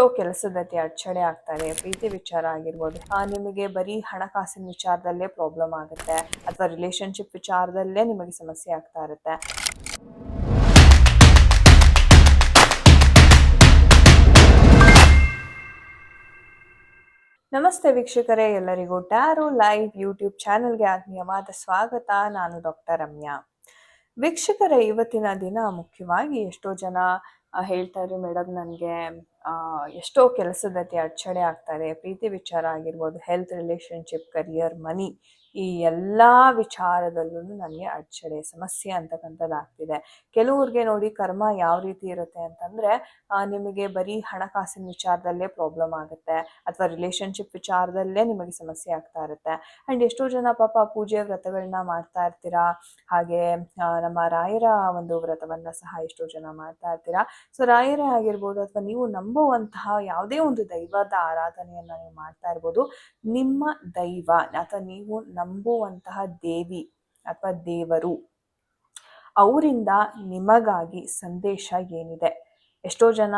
ಎಷ್ಟೋ ಕೆಲಸದಲ್ಲಿ ಅಡಚಣೆ ಆಗ್ತಾರೆ. ಪ್ರೀತಿ ವಿಚಾರ ಆಗಿರ್ಬೋದು, ನಿಮಗೆ ಬರೀ ಹಣಕಾಸಿನ ವಿಚಾರದಲ್ಲೇ ಪ್ರಾಬ್ಲಮ್ ಆಗುತ್ತೆ, ಅಥವಾ ರಿಲೇಶನ್ಶಿಪ್ ವಿಚಾರದಲ್ಲೇ ನಿಮಗೆ ಸಮಸ್ಯೆ ಆಗ್ತಾ ಇರುತ್ತೆ. ನಮಸ್ತೆ ವೀಕ್ಷಕರೇ, ಎಲ್ಲರಿಗೂ ಟ್ಯಾರೋ ಲೈವ್ ಯೂಟ್ಯೂಬ್ ಚಾನೆಲ್ಗೆ ಆತ್ಮೀಯವಾದ ಸ್ವಾಗತ. ನಾನು ಡಾಕ್ಟರ್ ರಮ್ಯಾ. ವೀಕ್ಷಕರೇ, ಇವತ್ತಿನ ದಿನ ಮುಖ್ಯವಾಗಿ ಎಷ್ಟೋ ಜನ ಹೇಳ್ತಾರೆ, ಮೇಡಮ್ ನನಗೆ ಎಷ್ಟೋ ಕೆಲಸದಲ್ಲಿ ಅಡಚಣೆ ಆಗ್ತಾರೆ. ಪ್ರೀತಿ ವಿಚಾರ ಆಗಿರ್ಬೋದು, ಹೆಲ್ತ್, ರಿಲೇಶನ್ಶಿಪ್, ಕರಿಯರ್, ಮನಿ, ಈ ಎಲ್ಲ ವಿಚಾರದಲ್ಲೂ ನನಗೆ ಅಡಚಣೆ, ಸಮಸ್ಯೆ ಅಂತಕ್ಕಂಥದ್ದಾಗ್ತಿದೆ. ಕೆಲವ್ರಿಗೆ ನೋಡಿ ಕರ್ಮ ಯಾವ ರೀತಿ ಇರುತ್ತೆ ಅಂತಂದರೆ, ನಿಮಗೆ ಬರೀ ಹಣಕಾಸಿನ ವಿಚಾರದಲ್ಲೇ ಪ್ರಾಬ್ಲಮ್ ಆಗುತ್ತೆ, ಅಥವಾ ರಿಲೇಶನ್ಶಿಪ್ ವಿಚಾರದಲ್ಲೇ ನಿಮಗೆ ಸಮಸ್ಯೆ ಆಗ್ತಾ ಇರುತ್ತೆ. ಆ್ಯಂಡ್ ಎಷ್ಟೋ ಜನ ಪಾಪ ಪೂಜೆ ವ್ರತಗಳನ್ನ ಮಾಡ್ತಾ ಇರ್ತೀರಾ, ಹಾಗೆ ನಮ್ಮ ರಾಯರ ಒಂದು ವ್ರತವನ್ನು ಸಹ ಎಷ್ಟೋ ಜನ ಮಾಡ್ತಾ ಇರ್ತೀರಾ. ಸೊ ರಾಯರೇ ಆಗಿರ್ಬೋದು, ಅಥವಾ ನೀವು ನಂಬುವಂತಹ ಯಾವುದೇ ಒಂದು ದೈವದ ಆರಾಧನೆಯನ್ನು ನೀವು ಮಾಡ್ತಾ ಇರ್ಬೋದು. ನಿಮ್ಮ ದೈವ ಅಥವಾ ನೀವು ನಂಬುವಂತಹ ದೇವಿ ಅಥವಾ ದೇವರು, ಅವರಿಂದ ನಿಮಗಾಗಿ ಸಂದೇಶ ಏನಿದೆ? ಎಷ್ಟೋ ಜನ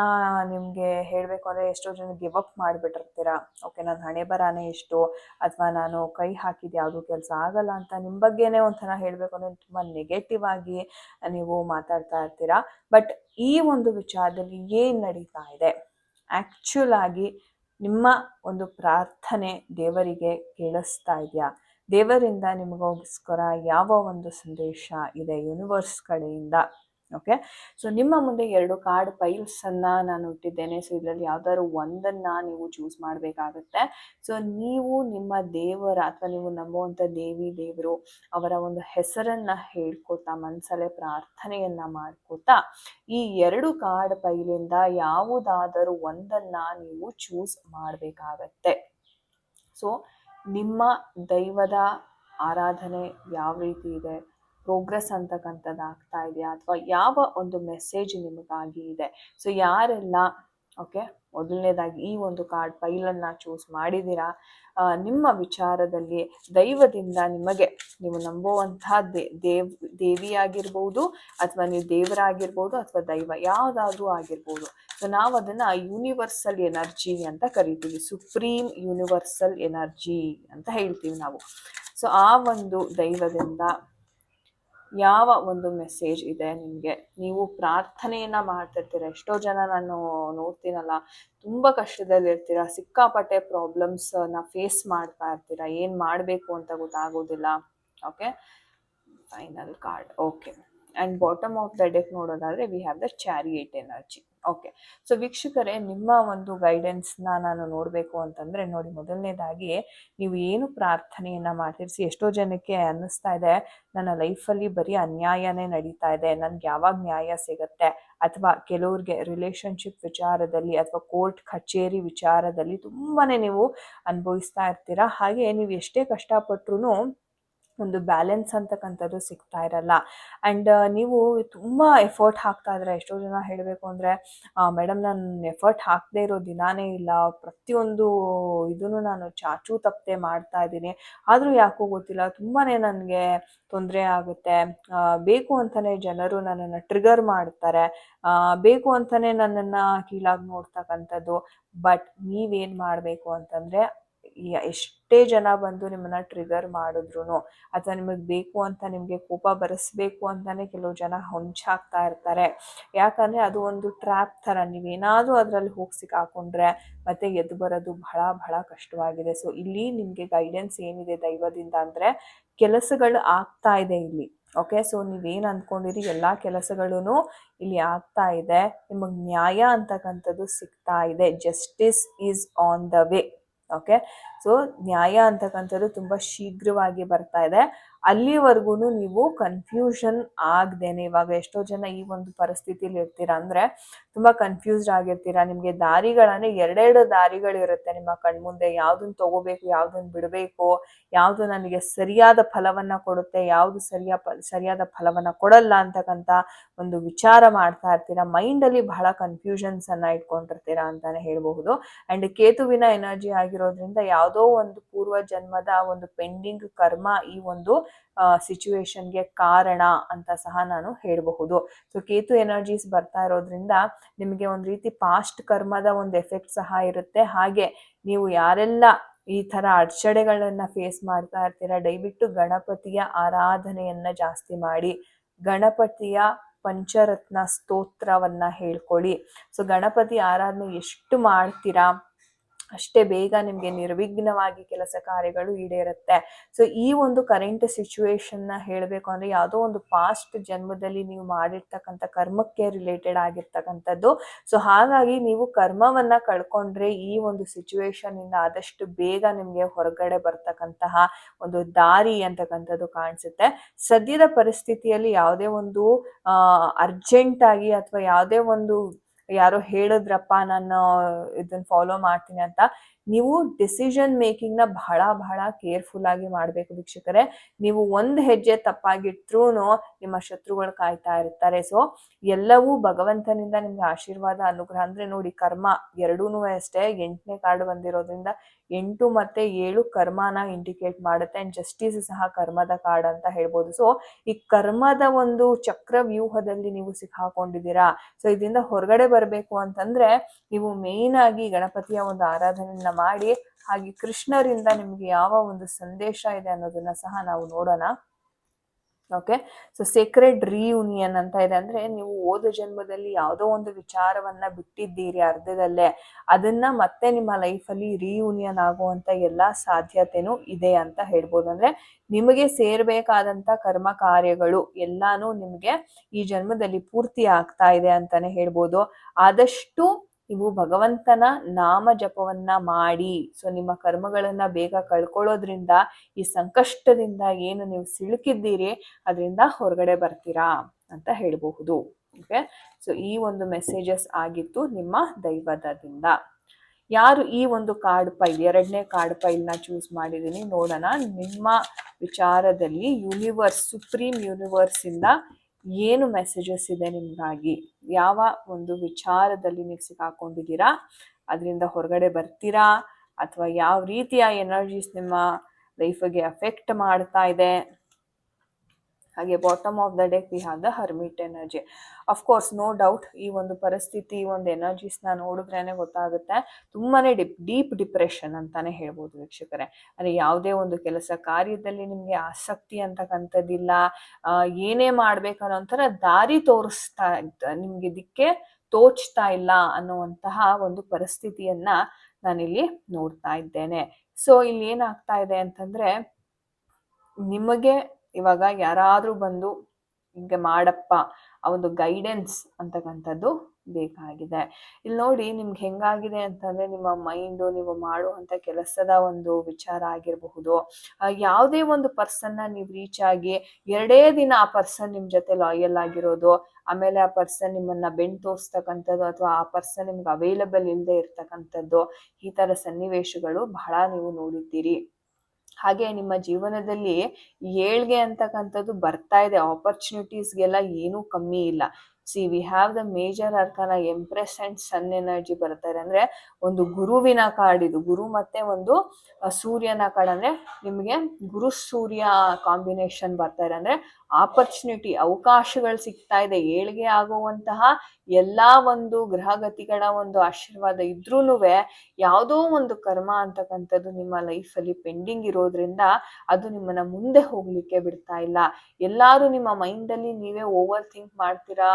ನಿಮಗೆ ಹೇಳಬೇಕು ಅಂದರೆ ಎಷ್ಟೋ ಜನ ಗಿವ್ ಅಪ್ ಮಾಡಿಬಿಟ್ಟಿರ್ತೀರಾ. ಓಕೆ, ನನ್ನ ಹಣೆ ಬರಾನೇ ಇಷ್ಟು, ಅಥವಾ ನಾನು ಕೈ ಹಾಕಿದ್ದು ಯಾವುದೂ ಕೆಲಸ ಆಗಲ್ಲ ಅಂತ ನಿಮ್ಮ ಬಗ್ಗೆನೇ ಒಂಥರ ಹೇಳಬೇಕು ಅಂದರೆ ತುಂಬ ನೆಗೆಟಿವ್ ಆಗಿ ನೀವು ಮಾತಾಡ್ತಾ ಇರ್ತೀರಾ. ಬಟ್ ಈ ಒಂದು ವಿಚಾರದಲ್ಲಿ ಏನು ನಡೀತಾ ಇದೆ? ಆ್ಯಕ್ಚುಲ್ ಆಗಿ ನಿಮ್ಮ ಒಂದು ಪ್ರಾರ್ಥನೆ ದೇವರಿಗೆ ಕೇಳಿಸ್ತಾ ಇದೆಯಾ? ದೇವರಿಂದ ನಿಮಗೋಸ್ಕರ ಯಾವ ಒಂದು ಸಂದೇಶ ಇದೆ ಯೂನಿವರ್ಸ್ ಕಡೆಯಿಂದ? ಓಕೆ, ಸೊ ನಿಮ್ಮ ಮುಂದೆ 2 ಕಾರ್ಡ್ ಪೈಲ್ಸನ್ನು ನಾನು ಇಟ್ಟಿದ್ದೇನೆ. ಸೊ ಇದರಲ್ಲಿ ಯಾವ್ದಾದ್ರು ಒಂದನ್ನು ನೀವು ಚೂಸ್ ಮಾಡಬೇಕಾಗತ್ತೆ. ಸೊ ನೀವು ನಿಮ್ಮ ದೇವರ ಅಥವಾ ನೀವು ನಂಬುವಂಥ ದೇವಿ ದೇವರು ಅವರ ಒಂದು ಹೆಸರನ್ನು ಹೇಳ್ಕೊತಾ, ಮನಸಲ್ಲೇ ಪ್ರಾರ್ಥನೆಯನ್ನು ಮಾಡ್ಕೋತಾ, ಈ 2 ಕಾರ್ಡ್ ಪೈಲಿಂದ ಯಾವುದಾದರೂ ಒಂದನ್ನು ನೀವು ಚೂಸ್ ಮಾಡಬೇಕಾಗತ್ತೆ. ಸೊ ನಿಮ್ಮ ದೈವದ ಆರಾಧನೆ ಯಾವ ರೀತಿ ಇದೆ, ಪ್ರೋಗ್ರೆಸ್ ಅಂತಕ್ಕಂಥದ್ದು ಆಗ್ತಾ ಇದೆಯಾ, ಅಥವಾ ಯಾವ ಒಂದು ಮೆಸೇಜ್ ನಿಮಗಾಗಿ ಇದೆ? ಸೊ ಯಾರೆಲ್ಲ ಓಕೆ ಮೊದಲನೇದಾಗಿ ಈ ಒಂದು ಕಾರ್ಡ್ ಪೈಲನ್ನು ಚೂಸ್ ಮಾಡಿದ್ದೀರಾ, ನಿಮ್ಮ ವಿಚಾರದಲ್ಲಿ ದೈವದಿಂದ ನಿಮಗೆ, ನೀವು ನಂಬುವಂತಹ ದೇವಿಯಾಗಿರ್ಬೋದು, ಅಥವಾ ನೀವು ದೇವರಾಗಿರ್ಬೋದು, ಅಥವಾ ದೈವ ಯಾವುದಾದ್ರೂ ಆಗಿರ್ಬೋದು. ಸೊ ನಾವು ಅದನ್ನು ಯೂನಿವರ್ಸಲ್ ಎನರ್ಜಿ ಅಂತ ಕರಿತೀವಿ, ಸುಪ್ರೀಂ ಯೂನಿವರ್ಸಲ್ ಎನರ್ಜಿ ಅಂತ ಹೇಳ್ತೀವಿ ನಾವು. ಸೊ ಆ ಒಂದು ದೈವದಿಂದ ಯಾವ ಒಂದು ಮೆಸೇಜ್ ಇದೆ ನಿಮಗೆ? ನೀವು ಪ್ರಾರ್ಥನೆಯನ್ನು ಮಾಡ್ತಿರ್ತೀರ. ಎಷ್ಟೋ ಜನ ನಾನು ನೋಡ್ತೀನಲ್ಲ, ತುಂಬ ಕಷ್ಟದಲ್ಲಿ ಇರ್ತೀರ, ಸಿಕ್ಕಾಪಟ್ಟೆ ಪ್ರಾಬ್ಲಮ್ಸನ್ನ ಫೇಸ್ ಮಾಡ್ತಾ ಇರ್ತೀರ, ಏನು ಮಾಡಬೇಕು ಅಂತ ಗೊತ್ತಾಗೋದಿಲ್ಲ. Okay, final card. Okay, and bottom of the deck ನೋಡೋದಾದರೆ we have the chariot energy. Okay, so ವೀಕ್ಷಕರೇ, ನಿಮ್ಮ ಒಂದು ಗೈಡೆನ್ಸ್ನ ನಾನು ನೋಡಬೇಕು ಅಂತಂದರೆ ನೋಡಿ, ಮೊದಲನೇದಾಗಿ ನೀವು ಏನು ಪ್ರಾರ್ಥನೆಯನ್ನು ಮಾಡ್ತಿರ್ಸಿ, ಎಷ್ಟೋ ಜನಕ್ಕೆ ಅನ್ನಿಸ್ತಾ ಇದೆ ನನ್ನ ಲೈಫಲ್ಲಿ ಬರೀ ಅನ್ಯಾಯನೇ ನಡೀತಾ ಇದೆ, ನನಗೆ ಯಾವಾಗ ನ್ಯಾಯ ಸಿಗುತ್ತೆ? ಅಥವಾ ಕೆಲವ್ರಿಗೆ ರಿಲೇಶನ್ಶಿಪ್ ವಿಚಾರದಲ್ಲಿ ಅಥವಾ ಕೋರ್ಟ್ ಕಚೇರಿ ವಿಚಾರದಲ್ಲಿ ತುಂಬಾ ನೀವು ಅನುಭವಿಸ್ತಾ ಇರ್ತೀರ. ಹಾಗೆ ನೀವು ಎಷ್ಟೇ ಕಷ್ಟಪಟ್ಟರೂ ಒಂದು ಬ್ಯಾಲೆನ್ಸ್ ಅಂತಕ್ಕಂಥದ್ದು ಸಿಗ್ತಾ ಇರಲ್ಲ. ಆ್ಯಂಡ್ ನೀವು ತುಂಬ ಎಫರ್ಟ್ ಹಾಕ್ತಾ ಇದ್ರೆ, ಎಷ್ಟೋ ಜನ ಹೇಳಬೇಕು ಅಂದರೆ, ಮೇಡಮ್ ನಾನು ಎಫರ್ಟ್ ಹಾಕದೇ ಇರೋ ದಿನಾನೇ ಇಲ್ಲ, ಪ್ರತಿಯೊಂದು ಇದನ್ನು ನಾನು ಚಾಚೂ ತಪ್ಪದೆ ಮಾಡ್ತಾ ಇದ್ದೀನಿ, ಆದರೂ ಯಾಕೋ ಗೊತ್ತಿಲ್ಲ ತುಂಬಾ ನನಗೆ ತೊಂದರೆ ಆಗುತ್ತೆ, ಬೇಕು ಅಂತಲೇ ಜನರು ನನ್ನನ್ನು ಟ್ರಿಗರ್ ಮಾಡ್ತಾರೆ, ಬೇಕು ಅಂತಲೇ ನನ್ನನ್ನು ಕೀಳಾಗಿ ನೋಡ್ತಕ್ಕಂಥದ್ದು. ಬಟ್ ನೀವೇನು ಮಾಡಬೇಕು ಅಂತಂದರೆ, ಎಷ್ಟೇ ಜನ ಬಂದು ನಿಮ್ಮನ್ನು ಟ್ರಿಗರ್ ಮಾಡಿದ್ರು, ಅಥವಾ ನಿಮಗೆ ಬೇಕು ಅಂತ ನಿಮಗೆ ಕೋಪ ಬರೆಸ್ಬೇಕು ಅಂತಲೇ ಕೆಲವು ಜನ ಹೊಂಚಾಗ್ತಾ ಇರ್ತಾರೆ. ಯಾಕಂದರೆ ಅದು ಒಂದು ಟ್ರ್ಯಾಪ್ ಥರ, ನೀವೇನಾದರೂ ಅದರಲ್ಲಿ ಹೋಗಿ ಸಿಕ್ಕಾಕೊಂಡ್ರೆ ಮತ್ತೆ ಎದ್ದು ಬರೋದು ಬಹಳ ಬಹಳ ಕಷ್ಟವಾಗಿದೆ. ಸೊ ಇಲ್ಲಿ ನಿಮಗೆ ಗೈಡೆನ್ಸ್ ಏನಿದೆ ದೈವದಿಂದ ಅಂದರೆ, ಕೆಲಸಗಳು ಆಗ್ತಾ ಇದೆ ಇಲ್ಲಿ. ಓಕೆ, ಸೊ ನೀವೇನು ಅಂದ್ಕೊಂಡಿರಿ ಎಲ್ಲ ಕೆಲಸಗಳೂ ಇಲ್ಲಿ ಆಗ್ತಾ ಇದೆ, ನಿಮಗೆ ನ್ಯಾಯ ಅಂತಕ್ಕಂಥದ್ದು ಸಿಗ್ತಾ ಇದೆ, justice is on the way. Okay, so ನ್ಯಾಯ ಅಂತಕ್ಕಂಥದ್ದು ತುಂಬ ಶೀಘ್ರವಾಗಿ ಬರ್ತಾ ಇದೆ. ಅಲ್ಲಿವರೆಗೂ ನೀವು ಕನ್ಫ್ಯೂಷನ್ ಆಗದೇನೆ, ಇವಾಗ ಎಷ್ಟೋ ಜನ ಈ ಒಂದು ಪರಿಸ್ಥಿತಿಲಿ ಇರ್ತೀರಾ ಅಂದರೆ ತುಂಬ ಕನ್ಫ್ಯೂಸ್ಡ್ ಆಗಿರ್ತೀರಾ. ನಿಮಗೆ ದಾರಿಗಳಂದರೆ 2 ದಾರಿಗಳಿರುತ್ತೆ ನಿಮ್ಮ ಕಣ್ಮುಂದೆ, ಯಾವುದನ್ನು ತಗೋಬೇಕು, ಯಾವುದನ್ನು ಬಿಡಬೇಕು, ಯಾವುದು ನನಗೆ ಸರಿಯಾದ ಫಲವನ್ನು ಕೊಡುತ್ತೆ, ಯಾವುದು ಸರಿಯಾದ ಫಲವನ್ನು ಕೊಡಲ್ಲ ಅಂತಕ್ಕಂಥ ಒಂದು ವಿಚಾರ ಮಾಡ್ತಾ ಇರ್ತೀರಾ. ಮೈಂಡಲ್ಲಿ ಬಹಳ ಕನ್ಫ್ಯೂಷನ್ಸನ್ನು ಇಟ್ಕೊಂಡಿರ್ತೀರಾ ಅಂತಲೇ ಹೇಳಬಹುದು. ಆ್ಯಂಡ್ ಕೇತುವಿನ ಎನರ್ಜಿ ಆಗಿರೋದ್ರಿಂದ ಯಾವುದೋ ಒಂದು ಪೂರ್ವ ಜನ್ಮದ ಒಂದು ಪೆಂಡಿಂಗ್ ಕರ್ಮ ಈ ಒಂದು ಸಿಚುವೇಶನ್ಗೆ ಕಾರಣ ಅಂತ ಸಹ ನಾನು ಹೇಳಬಹುದು. ಸೊ ಕೇತು ಎನರ್ಜೀಸ್ ಬರ್ತಾ ಇರೋದ್ರಿಂದ ನಿಮಗೆ ಒಂದ್ ರೀತಿ ಪಾಸ್ಟ್ ಕರ್ಮದ ಒಂದು ಎಫೆಕ್ಟ್ ಸಹ ಇರುತ್ತೆ. ಹಾಗೆ ನೀವು ಯಾರೆಲ್ಲ ಈ ತರ ಅಡಚಣೆಗಳನ್ನ ಫೇಸ್ ಮಾಡ್ತಾ ಇರ್ತೀರಾ, ದಯವಿಟ್ಟು ಗಣಪತಿಯ ಆರಾಧನೆಯನ್ನ ಜಾಸ್ತಿ ಮಾಡಿ, ಗಣಪತಿಯ ಪಂಚರತ್ನ ಸ್ತೋತ್ರವನ್ನ ಹೇಳ್ಕೊಳ್ಳಿ. ಸೊ ಗಣಪತಿ ಆರಾಧನೆ ಎಷ್ಟು ಮಾಡ್ತೀರಾ ಅಷ್ಟೇ ಬೇಗ ನಿಮ್ಗೆ ನಿರ್ವಿಘ್ನವಾಗಿ ಕೆಲಸ ಕಾರ್ಯಗಳು ಈಡೇರುತ್ತೆ. ಸೊ ಈ ಒಂದು ಕರೆಂಟ್ ಸಿಚುವೇಶನ್ ನ ಹೇಳ್ಬೇಕು ಅಂದ್ರೆ ಯಾವುದೋ ಒಂದು ಪಾಸ್ಟ್ ಜನ್ಮದಲ್ಲಿ ನೀವು ಮಾಡಿರ್ತಕ್ಕಂಥ ಕರ್ಮಕ್ಕೆ ರಿಲೇಟೆಡ್ ಆಗಿರ್ತಕ್ಕಂಥದ್ದು. ಸೊ ಹಾಗಾಗಿ ನೀವು ಕರ್ಮವನ್ನ ಕಳ್ಕೊಂಡ್ರೆ ಈ ಒಂದು ಸಿಚುವೇಶನ್ ಇಂದ ಆದಷ್ಟು ಬೇಗ ನಿಮ್ಗೆ ಹೊರಗಡೆ ಬರ್ತಕ್ಕಂತಹ ಒಂದು ದಾರಿ ಅಂತಕ್ಕಂಥದ್ದು ಕಾಣಿಸುತ್ತೆ. ಸದ್ಯದ ಪರಿಸ್ಥಿತಿಯಲ್ಲಿ ಯಾವುದೇ ಒಂದು ಅರ್ಜೆಂಟ್ ಆಗಿ ಅಥವಾ ಯಾವುದೇ ಒಂದು ಯಾರೋ ಹೇಳಿದ್ರಪ್ಪ ನಾನು ಇದನ್ನ ಫಾಲೋ ಮಾಡ್ತೀನಿ ಅಂತ ನೀವು ಡಿಸಿಷನ್ ಮೇಕಿಂಗ್ ನ ಬಹಳ ಬಹಳ ಕೇರ್ಫುಲ್ ಆಗಿ ಮಾಡ್ಬೇಕು ವೀಕ್ಷಕರೇ. ನೀವು ಒಂದ್ ಹೆಜ್ಜೆ ತಪ್ಪಾಗಿಟ್ರೂ ನಿಮ್ಮ ಶತ್ರುಗಳು ಕಾಯ್ತಾ ಇರ್ತಾರೆ. ಸೊ ಎಲ್ಲವೂ ಭಗವಂತನಿಂದ ನಿಮ್ಗೆ ಆಶೀರ್ವಾದ ಅನುಗ್ರಹ. ಅಂದ್ರೆ ನೋಡಿ ಕರ್ಮ ಎರಡೂನು ಅಷ್ಟೇ, 8ನೇ ಕಾರ್ಡ್ ಬಂದಿರೋದ್ರಿಂದ 8 ಮತ್ತೆ 7 ಕರ್ಮನ ಇಂಡಿಕೇಟ್ ಮಾಡುತ್ತೆ. ಅಂಡ್ ಜಸ್ಟಿಸ್ ಸಹ ಕರ್ಮದ ಕಾರ್ಡ್ ಅಂತ ಹೇಳ್ಬೋದು. ಸೊ ಈ ಕರ್ಮದ ಒಂದು ಚಕ್ರ ವ್ಯೂಹದಲ್ಲಿ ನೀವು ಸಿಕ್ಕಾಕೊಂಡಿದ್ದೀರಾ. ಸೊ ಇದರಿಂದ ಹೊರಗಡೆ ಬರ್ಬೇಕು ಅಂತಂದ್ರೆ ನೀವು ಮೇನ್ ಆಗಿ ಗಣಪತಿಯ ಒಂದು ಆರಾಧನೆಯನ್ನ ಮಾಡಿ. ಹಾಗೆ ಕೃಷ್ಣರಿಂದ ನಿಮ್ಗೆ ಯಾವ ಒಂದು ಸಂದೇಶ ಇದೆ ಅನ್ನೋದನ್ನ ಸಹ ನಾವು ನೋಡೋಣ. ಓಕೆ, ಸೊ ಸೇಕ್ರೆಡ್ ರಿಯೂನಿಯನ್ ಅಂತ ಇದೆ. ಅಂದ್ರೆ ನೀವು ಹೋದ ಜನ್ಮದಲ್ಲಿ ಯಾವುದೋ ಒಂದು ವಿಚಾರವನ್ನ ಬಿಟ್ಟಿದ್ದೀರಿ ಅರ್ಧದಲ್ಲೇ, ಅದನ್ನ ಮತ್ತೆ ನಿಮ್ಮ ಲೈಫಲ್ಲಿ ರಿಯೂನಿಯನ್ ಆಗುವಂತ ಎಲ್ಲಾ ಸಾಧ್ಯತೆನೂ ಇದೆ ಅಂತ ಹೇಳ್ಬೋದು. ಅಂದ್ರೆ ನಿಮಗೆ ಸೇರ್ಬೇಕಾದಂತ ಕರ್ಮ ಕಾರ್ಯಗಳು ಎಲ್ಲಾನು ನಿಮ್ಗೆ ಈ ಜನ್ಮದಲ್ಲಿ ಪೂರ್ತಿ ಆಗ್ತಾ ಇದೆ ಅಂತಾನೆ ಹೇಳ್ಬೋದು. ಆದಷ್ಟು ನೀವು ಭಗವಂತನ ನಾಮ ಜಪವನ್ನ ಮಾಡಿ. ಸೊ ನಿಮ್ಮ ಕರ್ಮಗಳನ್ನ ಬೇಗ ಕಳ್ಕೊಳ್ಳೋದ್ರಿಂದ ಈ ಸಂಕಷ್ಟದಿಂದ ಏನು ನೀವು ಸಿಲುಕಿದ್ದೀರಿ ಅದರಿಂದ ಹೊರಗಡೆ ಬರ್ತೀರಾ ಅಂತ ಹೇಳಬಹುದು. ಓಕೆ, ಸೊ ಈ ಒಂದು ಮೆಸೇಜಸ್ ಆಗಿತ್ತು ನಿಮ್ಮ ದೈವದಿಂದ. ಯಾರು ಈ ಒಂದು ಕಾರ್ಡ್ ಪೈಲ್ 2ನೇ ಕಾರ್ಡ್ ಪೈಲ್ ನ ಚೂಸ್ ಮಾಡಿದೀನಿ ನೋಡೋಣ. ನಿಮ್ಮ ವಿಚಾರದಲ್ಲಿ ಯೂನಿವರ್ಸ್, ಸುಪ್ರೀಂ ಯೂನಿವರ್ಸ್ ಇಂದ ಏನು ಮೆಸೇಜಸ್ ಇದೆ ನಿಮ್ಗಾಗಿ, ಯಾವ ಒಂದು ವಿಚಾರದಲ್ಲಿ ನೀವು ಸಿಕ್ಕಾಕೊಂಡಿದ್ದೀರಾ, ಅದರಿಂದ ಹೊರಗಡೆ ಬರ್ತೀರಾ ಅಥವಾ ಯಾವ ರೀತಿಯ ಎನರ್ಜೀಸ್ ನಿಮ್ಮ ಲೈಫಿಗೆ ಅಫೆಕ್ಟ್ ಮಾಡ್ತಾ ಇದೆ. ಹಾಗೆ bottom of the deck we have the hermit energy. Of course no doubt ಈ ಒಂದು ಪರಿಸ್ಥಿತಿ, ಈ ಒಂದು ಎನರ್ಜೀಸ್ನ ನೋಡಿದ್ರೇನೆ ಗೊತ್ತಾಗುತ್ತೆ ತುಂಬಾನೇ ಡೀಪ್ ಡಿಪ್ರೆಷನ್ ಅಂತಾನೆ ಹೇಳ್ಬೋದು ವೀಕ್ಷಕರೇ. ಅಂದ್ರೆ ಯಾವುದೇ ಒಂದು ಕೆಲಸ ಕಾರ್ಯದಲ್ಲಿ ನಿಮ್ಗೆ ಆಸಕ್ತಿ ಅಂತಕ್ಕಂಥದ್ದಿಲ್ಲ, ಏನೇ ಮಾಡ್ಬೇಕನ್ನೋ ಒಂಥರ ದಾರಿ ತೋರಿಸ್ತಾ ನಿಮ್ಗೆ ದಿಕ್ಕೆ ತೋಚ್ತಾ ಇಲ್ಲ ಅನ್ನುವಂತಹ ಒಂದು ಪರಿಸ್ಥಿತಿಯನ್ನ ನಾನಿಲ್ಲಿ ನೋಡ್ತಾ ಇದ್ದೇನೆ. ಸೊ ಇಲ್ಲಿ ಏನಾಗ್ತಾ ಇದೆ ಅಂತಂದ್ರೆ ನಿಮಗೆ ಇವಾಗ ಯಾರಾದ್ರೂ ಬಂದು ಹಿಂಗೆ ಮಾಡಪ್ಪ, ಆ ಒಂದು ಗೈಡೆನ್ಸ್ ಅಂತಕ್ಕಂಥದ್ದು ಬೇಕಾಗಿದೆ. ಇಲ್ಲಿ ನೋಡಿ ನಿಮ್ಗೆ ಹೆಂಗಾಗಿದೆ ಅಂತಂದ್ರೆ ನಿಮ್ಮ ಮೈಂಡು, ನೀವು ಮಾಡುವಂತ ಕೆಲಸದ ಒಂದು ವಿಚಾರ ಆಗಿರಬಹುದು, ಯಾವುದೇ ಒಂದು ಪರ್ಸನ್ನ ನೀವು ರೀಚ್ ಆಗಿ 2 ದಿನ ಆ ಪರ್ಸನ್ ನಿಮ್ ಜೊತೆ ಲಾಯಲ್ ಆಗಿರೋದು, ಆಮೇಲೆ ಆ ಪರ್ಸನ್ ನಿಮ್ಮನ್ನ ಬೆನ್ ತೋರಿಸ್ತಕ್ಕಂಥದ್ದು ಅಥವಾ ಆ ಪರ್ಸನ್ ನಿಮ್ಗೆ ಅವೈಲಬಲ್ ಇಲ್ಲದೆ ಇರ್ತಕ್ಕಂಥದ್ದು, ಈ ತರ ಸನ್ನಿವೇಶಗಳು ಬಹಳ ನೀವು ನೋಡಿದ್ದೀರಿ. ಹಾಗೆ ನಿಮ್ಮ ಜೀವನದಲ್ಲಿ ಏಳ್ಗೆ ಅಂತಕ್ಕಂಥದ್ದು ಬರ್ತಾ ಇದೆ, ಆಪರ್ಚುನಿಟೀಸ್ಗೆಲ್ಲ ಏನೂ ಕಮ್ಮಿ ಇಲ್ಲ. See we have the major arcana empress and sun energy ಬರ್ತಾ ಇದೆ. ಅಂದ್ರೆ ಒಂದು ಗುರುವಿನ ಕಾರ್ಡ್ ಇದು, ಗುರು ಮತ್ತೆ ಒಂದು ಸೂರ್ಯನ ಕಾರ್ಡ್. ಅಂದ್ರೆ ನಿಮಗೆ ಗುರು ಸೂರ್ಯ ಕಾಂಬಿನೇಷನ್ ಬರ್ತಾ ಇದೆ. ಅಂದ್ರೆ ಆಪರ್ಚುನಿಟಿ, ಅವಕಾಶಗಳು ಸಿಗ್ತಾ ಇದೆ. ಏಳ್ಗೆ ಆಗುವಂತಹ ಎಲ್ಲಾ ಒಂದು ಗ್ರಹಗತಿಗಳ ಒಂದು ಆಶೀರ್ವಾದ ಇದ್ರೂನುವೆ ಯಾವುದೋ ಒಂದು ಕರ್ಮ ಅಂತಕ್ಕಂಥದ್ದು ನಿಮ್ಮ ಲೈಫಲ್ಲಿ ಪೆಂಡಿಂಗ್ ಇರೋದ್ರಿಂದ ಅದು ನಿಮ್ಮನ್ನ ಮುಂದೆ ಹೋಗ್ಲಿಕ್ಕೆ ಬಿಡ್ತಾ ಇಲ್ಲ. ಎಲ್ಲಾರು ನಿಮ್ಮ ಮೈಂಡಲ್ಲಿ ನೀವೇ ಓವರ್ ಥಿಂಕ್ ಮಾಡ್ತೀರಾ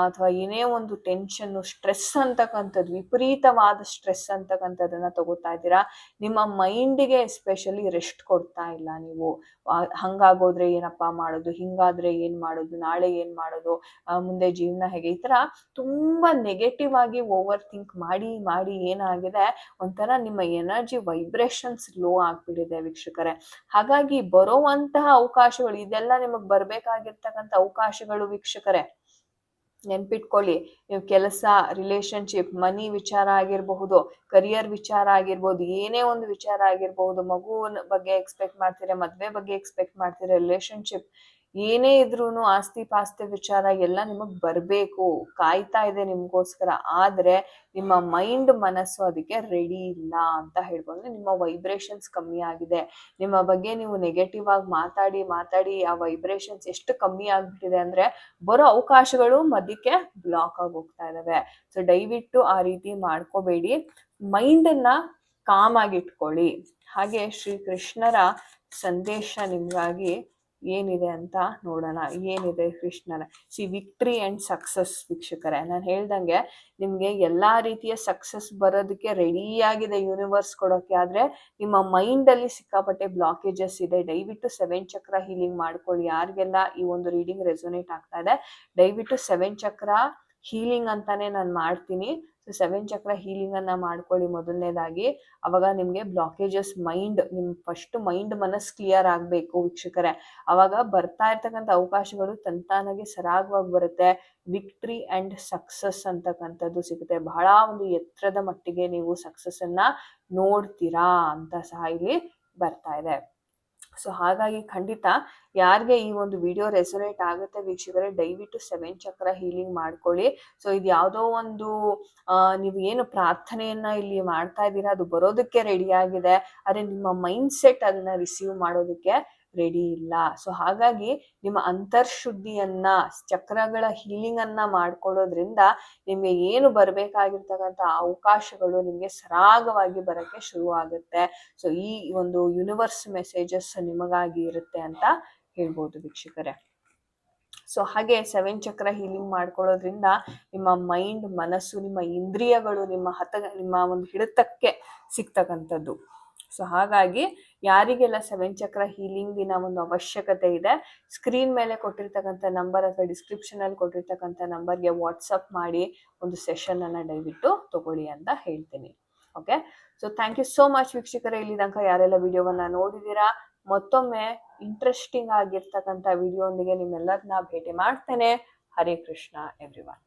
ಅಥವಾ ಏನೇ ಒಂದು ಟೆನ್ಷನ್, ಸ್ಟ್ರೆಸ್ ಅಂತಕ್ಕಂಥದ್ದು, ವಿಪರೀತವಾದ ಸ್ಟ್ರೆಸ್ ಅಂತಕ್ಕಂಥದ್ದನ್ನ ತಗೋತಾ ಇದ್ದೀರಾ. ನಿಮ್ಮ ಮೈಂಡಿಗೆ ಎಸ್ಪೆಷಲಿ ರೆಸ್ಟ್ ಕೊಡ್ತಾ ಇಲ್ಲ ನೀವು. ಹಂಗಾಗೋದ್ರೆ ಏನಪ್ಪಾ ಮಾಡೋದು, ಹಿಂಗಾದ್ರೆ ಏನ್ ಮಾಡೋದು, ನಾಳೆ ಏನ್ ಮಾಡೋದು, ಮುಂದೆ ಜೀವನ ಹೇಗೆ, ಈ ತರ ತುಂಬಾ ನೆಗೆಟಿವ್ ಆಗಿ ಓವರ್ ಥಿಂಕ್ ಮಾಡಿ ಮಾಡಿ ಏನಾಗಿದೆ ಒಂಥರ ನಿಮ್ಮ ಎನರ್ಜಿ ವೈಬ್ರೇಷನ್ಸ್ ಲೋ ಆಗ್ಬಿಟ್ಟಿದೆ ವೀಕ್ಷಕರೇ. ಹಾಗಾಗಿ ಬರುವಂತಹ ಅವಕಾಶಗಳು, ಇದೆಲ್ಲ ನಿಮಗ್ ಬರ್ಬೇಕಾಗಿರ್ತಕ್ಕಂಥ ಅವಕಾಶಗಳು ವೀಕ್ಷಕರೇ. ನೆನ್ಪಿಟ್ಕೊಳ್ಳಿ, ನೀವು ಕೆಲಸ, ರಿಲೇಶನ್ಶಿಪ್, ಮನಿ ವಿಚಾರ ಆಗಿರಬಹುದು, ಕರಿಯರ್ ವಿಚಾರ ಆಗಿರ್ಬೋದು, ಏನೇ ಒಂದು ವಿಚಾರ ಆಗಿರ್ಬಹುದು, ಮಗುವಿನ ಬಗ್ಗೆ ಎಕ್ಸ್ಪೆಕ್ಟ್ ಮಾಡ್ತೀರಾ, ಮದ್ವೆ ಬಗ್ಗೆ ಎಕ್ಸ್ಪೆಕ್ಟ್ ಮಾಡ್ತೀರಾ, ರಿಲೇಶನ್ಶಿಪ್ ಏನೇ ಇದ್ರೂನು ಆಸ್ತಿ ಪಾಸ್ತಿ ವಿಚಾರ ಎಲ್ಲ ನಿಮಗ್ ಬರ್ಬೇಕು, ಕಾಯ್ತಾ ಇದೆ ನಿಮ್ಗೋಸ್ಕರ. ಆದ್ರೆ ನಿಮ್ಮ ಮೈಂಡ್ ಮನಸ್ಸು ಅದಕ್ಕೆ ರೆಡಿ ಇಲ್ಲ ಅಂತ ಹೇಳ್ಬೋದು. ನಿಮ್ಮ ವೈಬ್ರೇಷನ್ಸ್ ಕಮ್ಮಿ ಆಗಿದೆ. ನಿಮ್ಮ ಬಗ್ಗೆ ನೀವು ನೆಗೆಟಿವ್ ಆಗಿ ಮಾತಾಡಿ ಮಾತಾಡಿ ಆ ವೈಬ್ರೇಷನ್ಸ್ ಎಷ್ಟು ಕಮ್ಮಿ ಆಗ್ಬಿಟ್ಟಿದೆ ಅಂದ್ರೆ ಬರೋ ಅವಕಾಶಗಳು ಮಧ್ಯಕ್ಕೆ ಬ್ಲಾಕ್ ಆಗಿ ಹೋಗ್ತಾ ಇದಾವೆ. ಸೊ ದಯವಿಟ್ಟು ಆ ರೀತಿ ಮಾಡ್ಕೋಬೇಡಿ. ಮೈಂಡನ್ನ ಕಾಮ್ ಆಗಿಟ್ಕೊಳ್ಳಿ. ಹಾಗೆ ಶ್ರೀ ಕೃಷ್ಣರ ಸಂದೇಶ ನಿಮ್ಗಾಗಿ ಏನಿದೆ ಅಂತ ನೋಡೋಣ. ಏನಿದೆ ಕೃಷ್ಣನ ವಿಕ್ಟ್ರಿ ಅಂಡ್ ಸಕ್ಸಸ್. ವೀಕ್ಷಕರೇ, ನಾನು ಹೇಳ್ದಂಗೆ ನಿಮ್ಗೆ ಎಲ್ಲಾ ರೀತಿಯ ಸಕ್ಸಸ್ ಬರೋದಕ್ಕೆ ರೆಡಿ ಆಗಿದೆ ಯೂನಿವರ್ಸ್ ಕೊಡೋಕೆ. ಆದ್ರೆ ನಿಮ್ಮ ಮೈಂಡ್ ಅಲ್ಲಿ ಸಿಕ್ಕಾಪಟ್ಟೆ ಬ್ಲಾಕೇಜಸ್ ಇದೆ. ದಯವಿಟ್ಟು 7 ಚಕ್ರ ಹೀಲಿಂಗ್ ಮಾಡ್ಕೊಳ್ಳಿ. ಯಾರಿಗೆಲ್ಲ ಈ ಒಂದು ರೀಡಿಂಗ್ ರೆಸೊನೇಟ್ ಆಗ್ತಾ ಇದೆ, ದಯವಿಟ್ಟು 7 ಚಕ್ರ ಹೀಲಿಂಗ್ ಅಂತಾನೆ ನಾನು ಮಾಡ್ತೀನಿ. 7 ಚಕ್ರ ಹೀಲಿಂಗ್ ಅನ್ನ ಮಾಡ್ಕೊಳ್ಳಿ ಮೊದಲನೇದಾಗಿ. ಅವಾಗ ನಿಮ್ಗೆ ಬ್ಲಾಕೇಜಸ್ ನಿಮ್ ಫಸ್ಟ್ ಮೈಂಡ್ ಮನಸ್ಸು ಕ್ಲಿಯರ್ ಆಗ್ಬೇಕು ವೀಕ್ಷಕರೇ. ಅವಾಗ ಬರ್ತಾ ಇರ್ತಕ್ಕಂಥ ಅವಕಾಶಗಳು ತಂತಾನಾಗೆ ಸರಾಗವಾಗಿ ಬರುತ್ತೆ. ವಿಕ್ಟ್ರಿ ಅಂಡ್ ಸಕ್ಸಸ್ ಅಂತಕ್ಕಂಥದ್ದು ಸಿಗುತ್ತೆ. ಬಹಳ ಒಂದು ಎತ್ತರದ ಮಟ್ಟಿಗೆ ನೀವು ಸಕ್ಸಸ್ ಅನ್ನ ನೋಡ್ತೀರಾ ಅಂತ ಸಹ ಇಲ್ಲಿ ಬರ್ತಾ ಇದೆ. ಸೊ ಹಾಗಾಗಿ ಖಂಡಿತ ಯಾರಿಗೆ ಈ ಒಂದು ವಿಡಿಯೋ ರೆಸೊನೇಟ್ ಆಗುತ್ತೆ ವೀಕ್ಷಕರೇ, ದಯವಿಟ್ಟು 7 ಚಕ್ರ ಹೀಲಿಂಗ್ ಮಾಡ್ಕೊಳ್ಳಿ. ಸೊ ಇದು ಯಾವುದೋ ಒಂದು ನೀವು ಏನು ಪ್ರಾರ್ಥನೆಯನ್ನ ಇಲ್ಲಿ ಮಾಡ್ತಾ ಇದ್ದೀರಾ ಅದು ಬರೋದಕ್ಕೆ ರೆಡಿ ಆಗಿದೆ, ಆದ್ರೆ ನಿಮ್ಮ ಮೈಂಡ್ ಸೆಟ್ ಅದನ್ನ ರಿಸೀವ್ ಮಾಡೋದಕ್ಕೆ ರೆಡಿ ಇಲ್ಲ. ಸೊ ಹಾಗಾಗಿ ನಿಮ್ಮ ಅಂತರ್ಶುದ್ಧಿಯನ್ನ, ಚಕ್ರಗಳ ಹೀಲಿಂಗ್ ಅನ್ನ ಮಾಡ್ಕೊಳ್ಳೋದ್ರಿಂದ ನಿಮ್ಗೆ ಏನು ಬರ್ಬೇಕಾಗಿರ್ತಕ್ಕಂಥ ಅವಕಾಶಗಳು ನಿಮ್ಗೆ ಸರಾಗವಾಗಿ ಬರಕ್ಕೆ ಶುರು ಆಗುತ್ತೆ. ಸೊ ಈ ಒಂದು ಯೂನಿವರ್ಸ್ ಮೆಸೇಜಸ್ ನಿಮಗಾಗಿ ಇರುತ್ತೆ ಅಂತ ಹೇಳ್ಬೋದು ವೀಕ್ಷಕರೇ. ಸೊ ಹಾಗೆ 7 ಚಕ್ರ ಹೀಲಿಂಗ್ ಮಾಡ್ಕೊಳ್ಳೋದ್ರಿಂದ ನಿಮ್ಮ ಮೈಂಡ್ ಮನಸ್ಸು, ನಿಮ್ಮ ಇಂದ್ರಿಯಗಳು ನಿಮ್ಮ ಒಂದು ಹಿಡಿತಕ್ಕೆ ಸಿಗ್ತಕ್ಕಂಥದ್ದು. ಸೊ ಹಾಗಾಗಿ ಯಾರಿಗೆಲ್ಲ 7 ಚಕ್ರ ಹೀಲಿಂಗಿನ ಒಂದು ಅವಶ್ಯಕತೆ ಇದೆ, ಸ್ಕ್ರೀನ್ ಮೇಲೆ ಕೊಟ್ಟಿರ್ತಕ್ಕಂಥ ನಂಬರ್ ಅಥವಾ ಡಿಸ್ಕ್ರಿಪ್ಷನ್ ಅಲ್ಲಿ ಕೊಟ್ಟಿರ್ತಕ್ಕಂಥ ನಂಬರ್ಗೆ ವಾಟ್ಸಪ್ ಮಾಡಿ ಒಂದು ಸೆಷನ್ ಅನ್ನ ದಯವಿಟ್ಟು ತಗೊಳ್ಳಿ ಅಂತ ಹೇಳ್ತೀನಿ. Okay, so thank you so much ವೀಕ್ಷಕರೇ. ಇಲ್ಲಿ ತನಕ ಯಾರೆಲ್ಲ ವಿಡಿಯೋವನ್ನ ನೋಡಿದೀರಾ, ಮತ್ತೊಮ್ಮೆ ಇಂಟ್ರೆಸ್ಟಿಂಗ್ ಆಗಿರ್ತಕ್ಕಂಥ ವಿಡಿಯೋ ಒಂದಿಗೆ ನಿಮ್ಮೆಲ್ಲರನ್ನ ಭೇಟಿ ಮಾಡ್ತೇನೆ. ಹರೇ ಕೃಷ್ಣ ಎವ್ರಿವನ್.